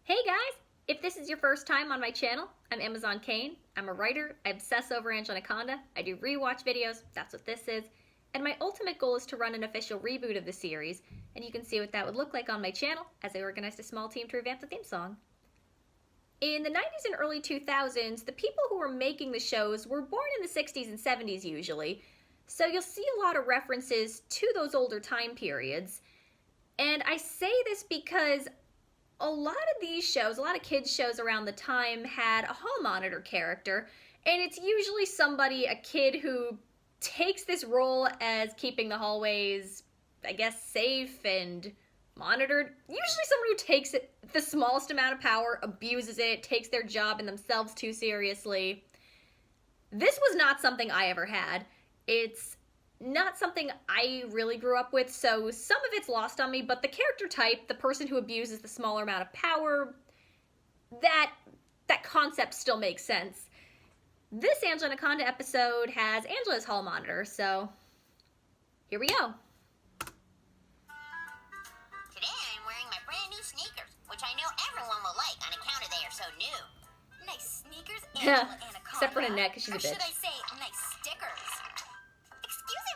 Hey guys! If this is your first time on my channel, I'm AmazzonKane. I'm a writer, I obsess over Anaconda, I do rewatch videos, that's what this is, and my ultimate goal is to run an official reboot of the series, and you can see what that would look like on my channel as I organized a small team to revamp the theme song. In the 90s and early 2000s, the people who were making the shows were born in the 60s and 70s usually, so you'll see a lot of references to those older time periods. And I say this because a lot of these shows, a lot of kids shows around the time had a hall monitor character, and it's usually somebody, a kid who takes this role as keeping the hallways, I guess, safe and monitored. Usually someone who takes it the smallest amount of power, abuses it, takes their job and themselves too seriously. This was not something I ever had. It's not something I really grew up with, so some of it's lost on me, but the character type, the person who abuses the smaller amount of power, that concept still makes sense. This Anaconda episode has Angela's hall monitor, so here we go. Today I'm wearing my brand new sneakers, which I know everyone will like on account of they are so new. Nice sneakers, Angela Anaconda. Except for Annette, because she's a bitch. Or should I say, nice stickers?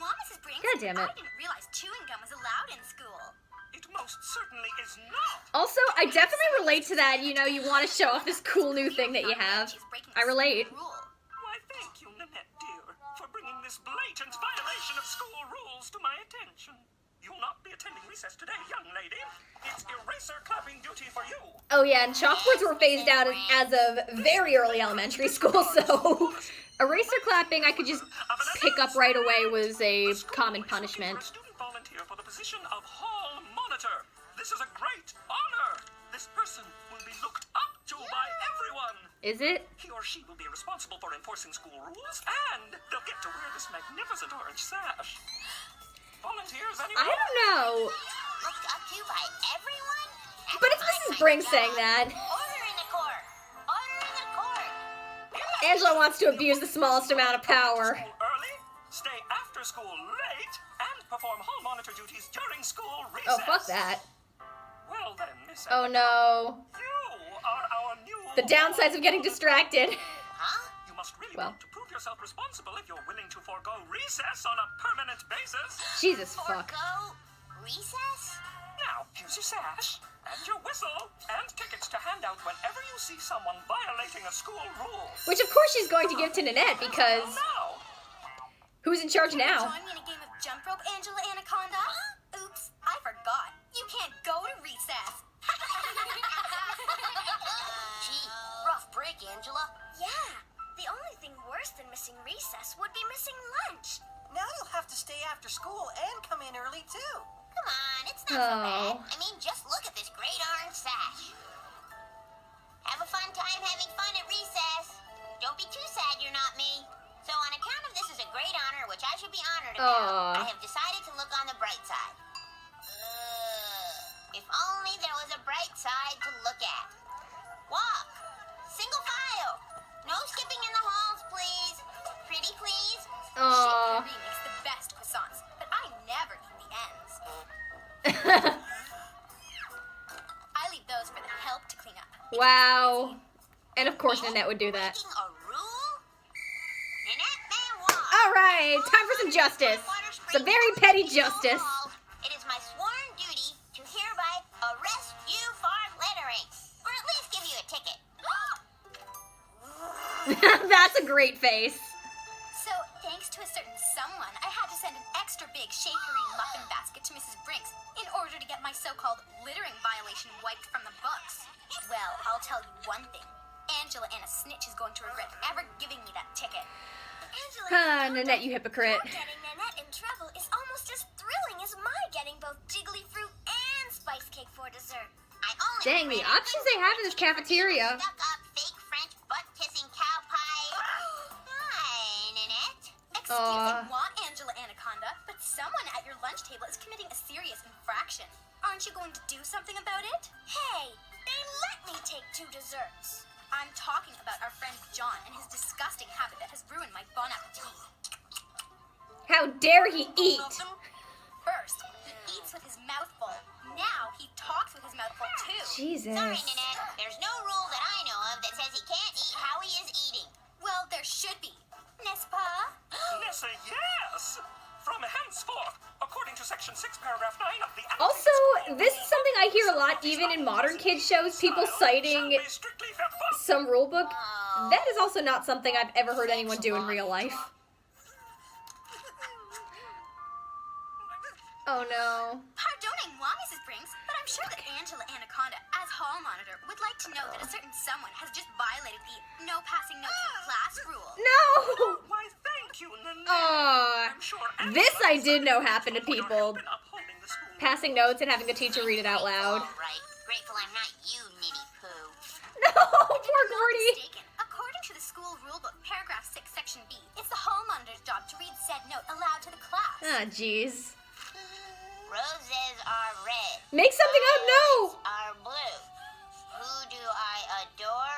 Mrs. Brinks, God damn it. I didn't realize chewing gum was allowed in school. It most certainly is not. Also, I definitely relate to that. You know, you want to show off this cool new thing that you have. I relate. Why, thank you, Nanette, dear, for bringing this blatant violation of school rules to my attention. You'll not be attending recess today, young lady. It's eraser clapping duty for you. Oh yeah, and chalkboards were phased out as of very early elementary school, so eraser clapping I could just pick up right away was a common punishment. Student volunteer for the position of hall monitor. This is a great honor. This person will be looked up to by everyone. Is it? He or she will be responsible for enforcing school rules, and they'll get to wear this magnificent orange sash. Volunteers, anyone? I don't know. Looked up to by everyone? But it's Mrs. Brinks saying that. Order in the court. Order in the court. Angela wants to abuse the smallest amount of power. School early, stay after school late, and perform hall monitor duties during school recess. Oh, fuck that. Well then, Miss Oh no. you are our new... The downsides of getting distracted. Huh? You must really Well. want to prove yourself responsible if you're willing to forego recess on a permanent basis. Jesus fuck. Forgo recess? Now, here's your sash, and your whistle, and tickets to hand out whenever you see someone violating a school rule. Which of course she's going to give to Nanette because Now, who's in charge now? Join me in a game of jump rope, Angela Anaconda? Oops, I forgot. You can't go to recess. Gee, rough break, Angela. Yeah, the only thing worse than missing recess would be missing lunch. Now you'll have to stay after school and come in early too. Come on, it's not so bad. I mean, just look at this great orange sash. Have a fun time having fun at recess. Don't be too sad you're not me. So on account of this is a great honor, which I should be honored about, I have decided to look on the bright side. If only there was a bright side to look at. Walk. Single file. No skipping in the halls, please. Pretty please. Aww. She makes the best croissants, but I never eat the ends. I leave those for the help to clean up. Wow. And of course Nanette would do that. Breaking a rule? Nanette Van Walk. Alright, time for some justice. Some very petty justice. It is my sworn duty to hereby arrest you for littering, or at least give you a ticket. That's a great face. So, thanks to a certain someone, I had to send an extra big shakery muffin basket to Mrs. Brinks in order to get my so-called littering violation wiped from the books. Well, I'll tell you one thing. Angela and a snitch is going to regret ever giving me that ticket. Ah, Nanette, you hypocrite. Getting Nanette in trouble is almost as thrilling as my getting both jiggly fruit and spice cake for dessert. Dang, the options they have in this cafeteria. Stuck-up fake French butt-kissing cow pie. Hi, Nanette. Excuse moi, Angela Anaconda, but someone at your lunch table is committing a serious infraction. Aren't you going to do something about it? Hey, they let me take 2 desserts. I'm talking about our friend John and his disgusting habit that has ruined my bon appetit. How dare he eat? First, he eats with his mouth full. Now he talks with his mouth full too. Jesus. Sorry, Nanette. There's no rule that I know of that says he can't eat how he is eating. Well, there should be. N'est-ce pas? Nessa, yes! From henceforth, according to Section 6, Paragraph 9 of the... Also, this is something I hear a lot even in modern kids shows, people citing some rule book. That is also not something I've ever heard anyone do in real life. Oh no. Pardoning-moi, Mrs. Brinks, but I'm sure that Angela Anaconda, as hall monitor, would like to know that a certain someone has just violated the no passing notes in class rule. No! Why, thank you, Nanette. Aw. I'm sure This I Angela did know has happened to for your people. help in upholding the school Passing notes and having the teacher read it out loud. All right. Grateful I'm not you, Ninny Poo. No, poor Gordy. Mistaken. According to the school rulebook, paragraph 6, section B, it's the hall monitor's job to read said note aloud to the class. Ah, jeez. Roses are red. Make something up, no! Are blue. Who do I adore?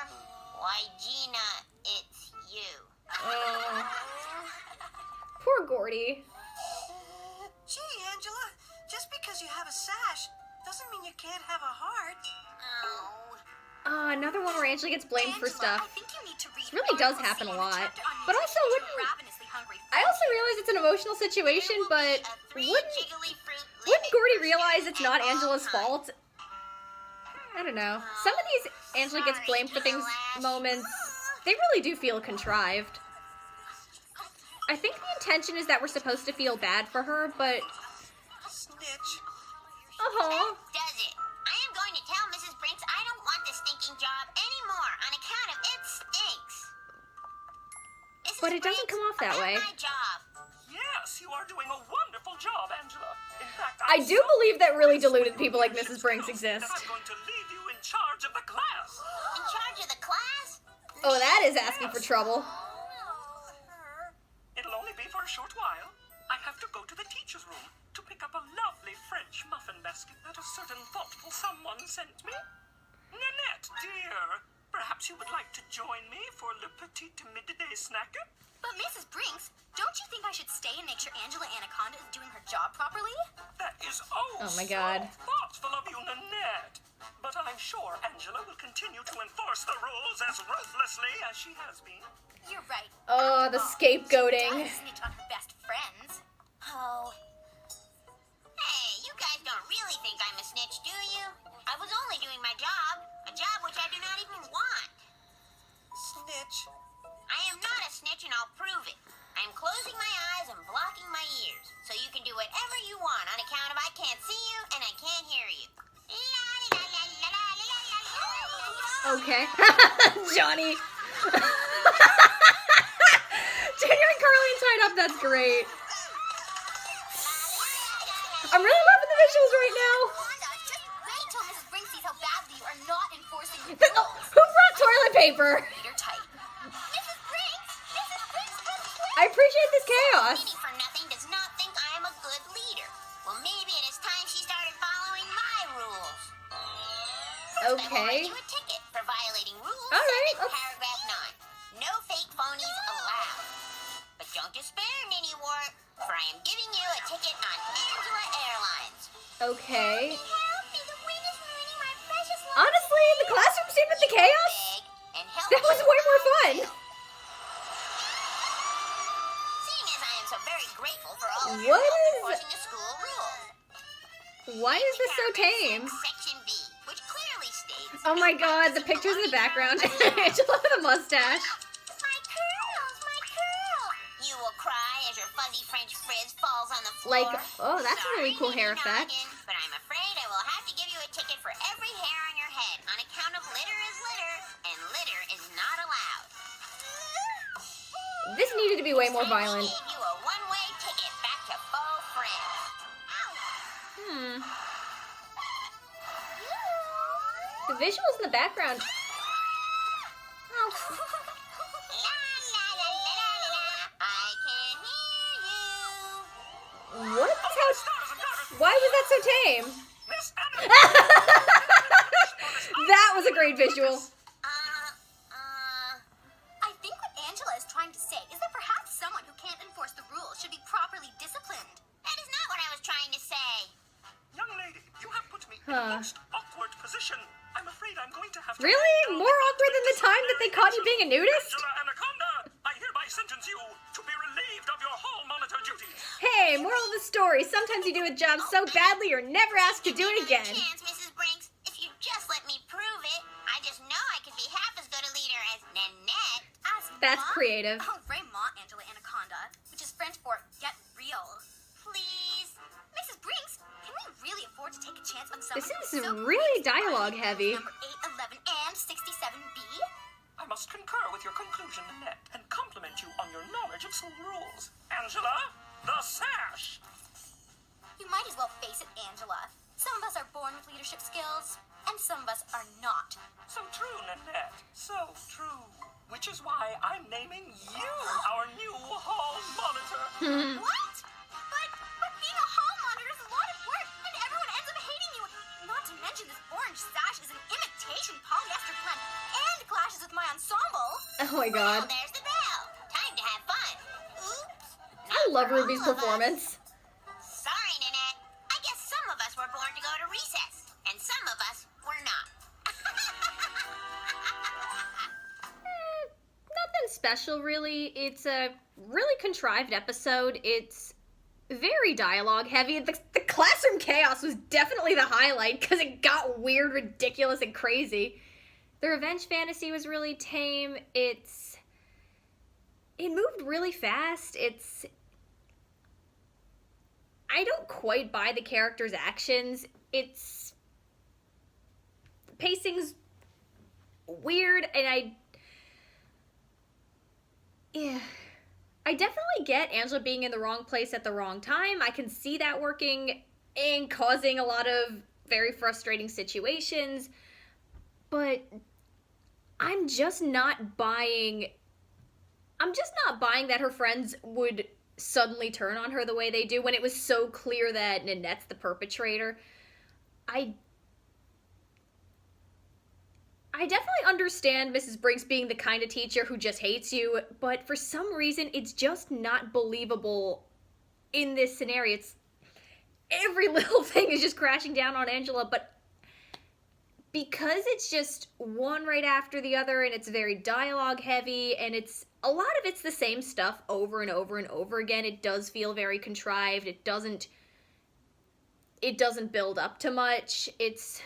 Why, Gina, it's you. Oh. Poor Gordy. Gee, Angela, just because you have a sash doesn't mean you can't have a heart. Oh. Another one where Angela gets blamed for Angela, stuff. I think you need to read This really does Article happen C a in the lot. chapter on But also, nutrition to wouldn't... ravenously hungry I also realize it's an emotional situation, but wouldn't Gordy realize it's not Angela's fault? I don't know. Some of these Angela gets blamed for things moments, they really do feel contrived. I think the intention is that we're supposed to feel bad for her, but... Snitch. Uh-huh. Does it? I am going to tell Mrs. Brinks I don't want this stinking job anymore on account of it stinks. Mrs. But it doesn't Brinks, come off that about way. My job. Yes, you are doing a wonderful job, Angela. In fact, I do believe that really deluded people like Mrs. Brinks exist. I'm going to leave you in charge of the class. In charge of the class? Oh, that is asking for trouble. It'll only be for a short while. I have to go to the teacher's room to pick up a lovely French muffin basket that a certain thoughtful someone sent me. Nanette, dear, perhaps you would like to join me for le petit midday snack? But Mrs. Brinks, don't you think I should stay and make sure Angela Anaconda is doing her job properly? That is Oh my God. so thoughtful of you, Nanette. But I'm sure Angela will continue to enforce the rules as ruthlessly as she has been. You're right. Oh, the scapegoating. Does snitch on her best friends. Oh. Hey, you guys don't really think I'm a snitch, do you? I was only doing my job. A job which I do not even want. Snitch. I am not a snitch and I'll prove it. I'm closing my eyes and blocking my ears. So you can do whatever you want on account of I can't see you and I can't hear you. Okay. Johnny. Junior and Carly tied up, that's great. I'm really loving the visuals right now. Just wait till Mrs. Brinks sees how badly you are not enforcing the Oh, who brought toilet paper? Read her tight. Mrs. Brinks! Mrs. Brinks, I appreciate this chaos. Lady for nothing does not think I am a good leader. Well, maybe it is time she started following my rules. First, I will Okay. write you a ticket for violating Rule All right, 7, Paragraph 9. No fake phonies allowed. But don't despair, Ninny Wart, for I am giving you a ticket on Angela Airlines. Okay. Help me, the wind is ruining my precious life. Honestly, the classroom scene with the chaos? And help That was me. way more fun. Seeing as I am so very grateful for all of What your help is- enforcing the school rules. Why is this so tame? Section B, which clearly states. Oh my God, the pictures in the background. Angela with a mustache. My curls, my curls. You will cry as your fuzzy French frizz falls on the floor. Like, oh, that's a really cool hair Sorry, effect. Noggin, but I'm afraid I will have to give you a ticket for every hair on your head on account of litter is litter, and litter is not allowed. This needed to be way more violent. I gave you a one-way ticket back to faux friends. Ow. The visuals in the background. Oh. La, la, la, la, la, la. I can hear you. What? Why was that so tame? Miss Anna, That was a great visual. I think what Angela is trying to say is that perhaps someone who can't enforce the rules should be properly disciplined. That is not what I was trying to say. young lady, you have put me in a most awkward position. I'm afraid I I'm going to have to... Really? More awkward than the time that they caught you being a nudist? Angela Anaconda, I hereby sentence you to be relieved of your hall monitor duties. Hey, moral of the story, sometimes you do a job so badly you're never asked to do it again. Chance, Mrs. Brinks. If you just let me prove it, I just know I could be half as good a leader as Nanette. That's creative. Oh, Raymond, Angela Anaconda, which is French for get real. Please. Mrs. Brinks, can we really afford to take a chance on someone This who's is so really crazy dialogue as heavy. Number 8, 11, and 67B? I must concur with your conclusion, Nanette, and compliment you on your knowledge of school rules. Angela, the sash! You might as well face it, Angela. Some of us are born with leadership skills, and some of us are not. So true, Nanette. So true. Which is why I'm naming you our new hall monitor. What? But being a hall monitor is a lot of work, and everyone ends up hating you. Not to mention this orange sash is an imitation polyester blend and clashes with my ensemble. Oh my god. Well, there's the bell. Time to have fun. Oops. I love Ruby's performance. Sorry, Nanette. I guess some of us were born to go to recess, and some of us were not. Nothing special, really. It's a really contrived episode. It's very dialogue heavy. The classroom chaos was definitely the highlight because it got weird, ridiculous, and crazy. The revenge fantasy was really tame. It moved really fast. I don't quite buy the characters' actions. The pacing's weird, and I definitely get Angela being in the wrong place at the wrong time. I can see that working and causing a lot of very frustrating situations, but I'm just not buying that her friends would suddenly turn on her the way they do when it was so clear that Nanette's the perpetrator. I definitely understand Mrs. Brinks being the kind of teacher who just hates you, but for some reason, it's just not believable in this scenario. Every little thing is just crashing down on Angela, but because it's just one right after the other, and it's very dialogue heavy, and a lot of it's the same stuff over and over and over again, it does feel very contrived. It doesn't build up to much. It's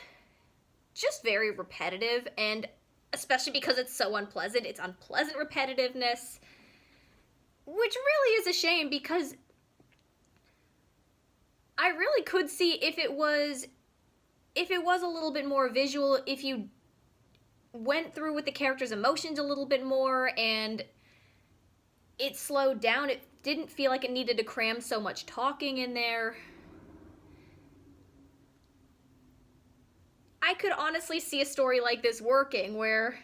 just very repetitive, and especially because it's so unpleasant, it's unpleasant repetitiveness, which really is a shame because I really could see if it was a little bit more visual, if you went through with the characters' emotions a little bit more and it slowed down, it didn't feel like it needed to cram so much talking in there. I could honestly see a story like this working, where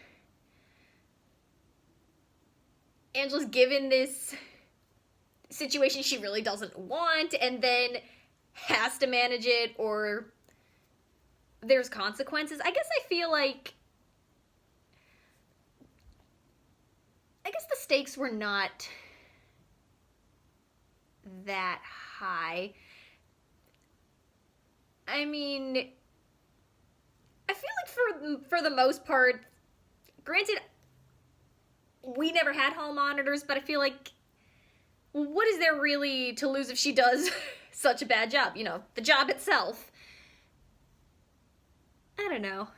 Angela's given this situation she really doesn't want, and then has to manage it, or there's consequences. I guess the stakes were not that high. I mean, I feel like for the most part, granted, we never had hall monitors, but I feel like, what is there really to lose if she does such a bad job? You know, the job itself. I don't know.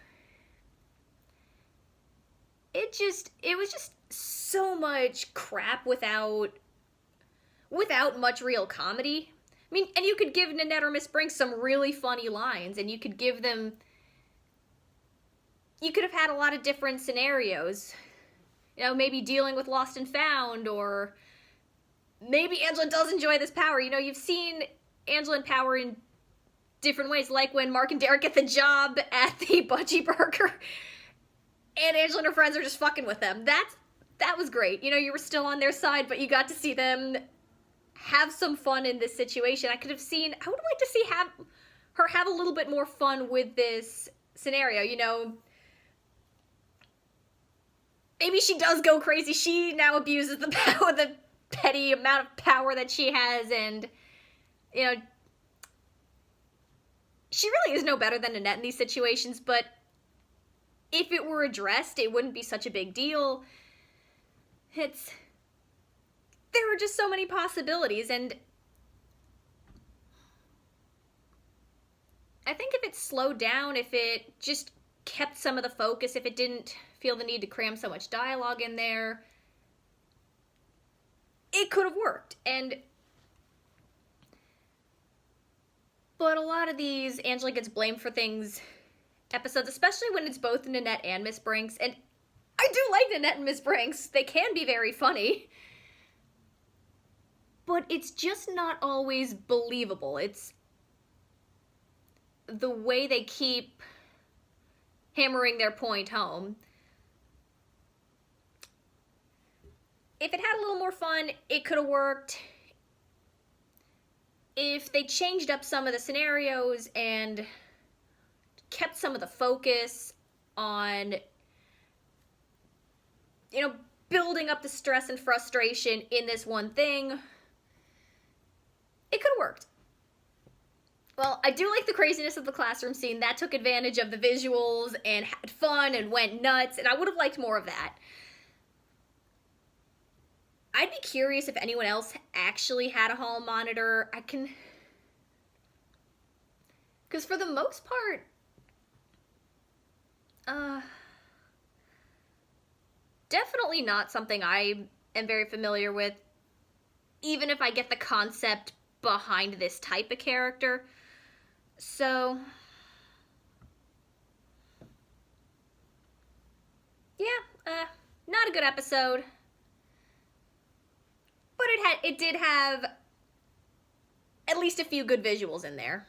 It was just so much crap without much real comedy. I mean, and you could give Nanette or Miss Brinks some really funny lines, and you could have had a lot of different scenarios. You know, maybe dealing with Lost and Found, or maybe Angela does enjoy this power. You know, you've seen Angela in power in different ways, like when Mark and Derek get the job at the Budgie Burger, and Angela and her friends are just fucking with them. That was great. You know, you were still on their side, but you got to see them have some fun in this situation. I would like to see her have a little bit more fun with this scenario, you know. Maybe she does go crazy. She now abuses the power, the petty amount of power that she has, and, you know, she really is no better than Nanette in these situations, but if it were addressed, it wouldn't be such a big deal. There are just so many possibilities, and I think if it slowed down, if it just kept some of the focus, if it didn't feel the need to cram so much dialogue in there, it could have worked. But a lot of these Angela gets blamed for things episodes, especially when it's both Nanette and Miss Brinks, and I do like Nanette and Miss Brinks. They can be very funny. But it's just not always believable. It's the way they keep hammering their point home. If it had a little more fun, it could have worked. If they changed up some of the scenarios and kept some of the focus on, you know, building up the stress and frustration in this one thing, it could have worked. Well, I do like the craziness of the classroom scene. That took advantage of the visuals and had fun and went nuts, and I would have liked more of that. I'd be curious if anyone else actually had a hall monitor. Because for the most part, definitely not something I am very familiar with, even if I get the concept behind this type of character. So, yeah, not a good episode. But it did have at least a few good visuals in there.